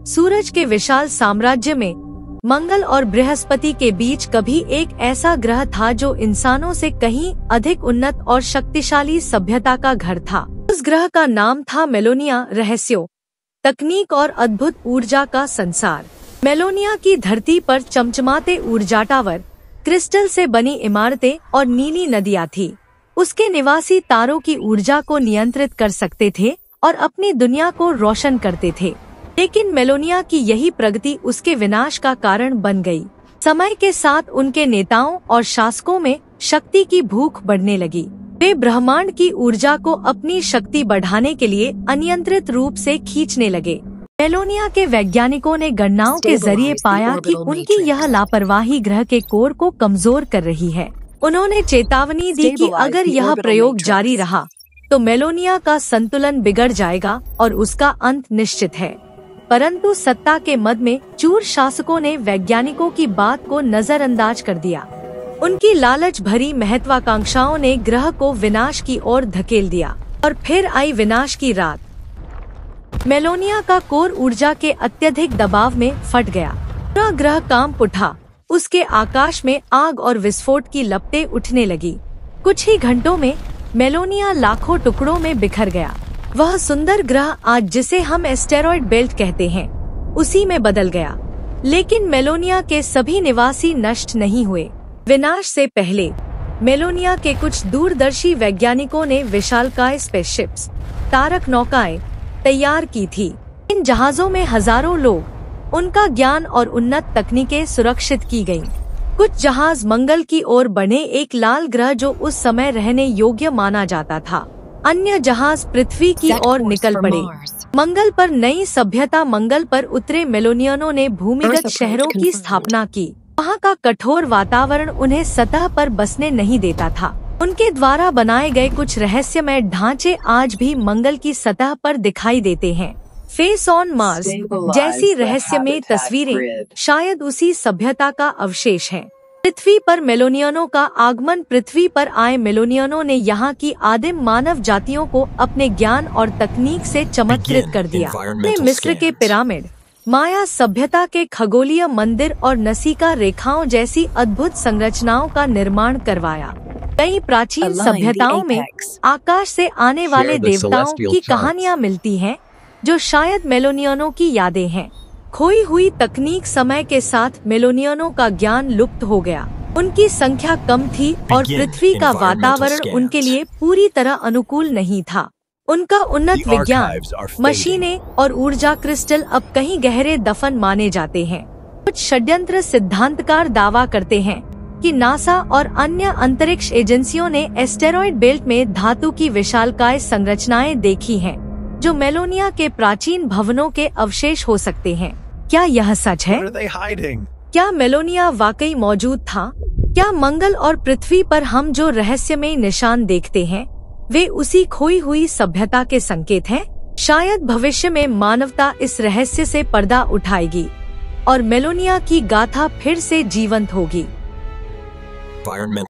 सूरज के विशाल साम्राज्य में मंगल और बृहस्पति के बीच कभी एक ऐसा ग्रह था जो इंसानों से कहीं अधिक उन्नत और शक्तिशाली सभ्यता का घर था। उस ग्रह का नाम था मेलोनिया, रहस्यों, तकनीक और अद्भुत ऊर्जा का संसार। मेलोनिया की धरती पर चमचमाते ऊर्जा टावर, क्रिस्टल से बनी इमारतें और नीली नदियाँ थी। उसके निवासी तारों की ऊर्जा को नियंत्रित कर सकते थे और अपनी दुनिया को रोशन करते थे। लेकिन मेलोनिया की यही प्रगति उसके विनाश का कारण बन गई। समय के साथ उनके नेताओं और शासकों में शक्ति की भूख बढ़ने लगी। वे ब्रह्मांड की ऊर्जा को अपनी शक्ति बढ़ाने के लिए अनियंत्रित रूप से खींचने लगे। मेलोनिया के वैज्ञानिकों ने गणनाओं के जरिए पाया कि उनकी यह लापरवाही ग्रह के कोर को कमजोर कर रही है। उन्होंने चेतावनी दी कि अगर यह प्रयोग जारी रहा तो मेलोनिया का संतुलन बिगड़ जाएगा और उसका अंत निश्चित है। परंतु सत्ता के मद में चूर शासकों ने वैज्ञानिकों की बात को नजरअंदाज कर दिया। उनकी लालच भरी महत्वाकांक्षाओं ने ग्रह को विनाश की ओर धकेल दिया। और फिर आई विनाश की रात। मेलोनिया का कोर ऊर्जा के अत्यधिक दबाव में फट गया। पूरा ग्रह कांप उठा। उसके आकाश में आग और विस्फोट की लपटें उठने लगी। कुछ ही घंटों में मेलोनिया लाखों टुकड़ों में बिखर गया। वह सुंदर ग्रह आज जिसे हम एस्टेरॉयड बेल्ट कहते हैं, उसी में बदल गया। लेकिन मेलोनिया के सभी निवासी नष्ट नहीं हुए। विनाश से पहले मेलोनिया के कुछ दूरदर्शी वैज्ञानिकों ने विशालकाय स्पेसशिप्स, तारक नौकाएं तैयार की थी। इन जहाजों में हजारों लोग, उनका ज्ञान और उन्नत तकनीकें सुरक्षित की गयीं। कुछ जहाज मंगल की ओर बढ़े, एक लाल ग्रह जो उस समय रहने योग्य माना जाता था। अन्य जहाज पृथ्वी की ओर निकल पड़े। मंगल पर नई सभ्यता। मंगल पर उतरे मेलोनियनों ने भूमिगत शहरों की स्थापना की। वहाँ का कठोर वातावरण उन्हें सतह पर बसने नहीं देता था। उनके द्वारा बनाए गए कुछ रहस्यमय ढांचे आज भी मंगल की सतह पर दिखाई देते हैं। फेस ऑन मार्स जैसी रहस्यमय तस्वीरें शायद उसी सभ्यता का अवशेष हैं। पृथ्वी पर मेलोनियनों का आगमन। पृथ्वी पर आए मेलोनियनों ने यहाँ की आदिम मानव जातियों को अपने ज्ञान और तकनीक से चमत्कृत कर दिया। मिस्र के पिरामिड, माया सभ्यता के खगोलीय मंदिर और नसीका रेखाओं जैसी अद्भुत संरचनाओं का निर्माण करवाया। कई प्राचीन सभ्यताओं में आकाश से आने वाले देवताओं की कहानियाँ मिलती हैं, जो शायद मेलोनियनों की यादें हैं। खोई हुई तकनीक। समय के साथ मेलोनियनों का ज्ञान लुप्त हो गया। उनकी संख्या कम थी और पृथ्वी का वातावरण उनके लिए पूरी तरह अनुकूल नहीं था। उनका उन्नत विज्ञान, मशीनें और ऊर्जा क्रिस्टल अब कहीं गहरे दफन माने जाते हैं। कुछ षड्यंत्र सिद्धांतकार दावा करते हैं कि नासा और अन्य अंतरिक्ष एजेंसियों ने एस्टेरॉयड बेल्ट में धातु की विशालकाय संरचनाएं देखी हैं, जो मेलोनिया के प्राचीन भवनों के अवशेष हो सकते हैं। क्या यह सच है? क्या मेलोनिया वाकई मौजूद था? क्या मंगल और पृथ्वी पर हम जो रहस्यमय निशान देखते हैं, वे उसी खोई हुई सभ्यता के संकेत हैं? शायद भविष्य में मानवता इस रहस्य से पर्दा उठाएगी और मेलोनिया की गाथा फिर से जीवंत होगी।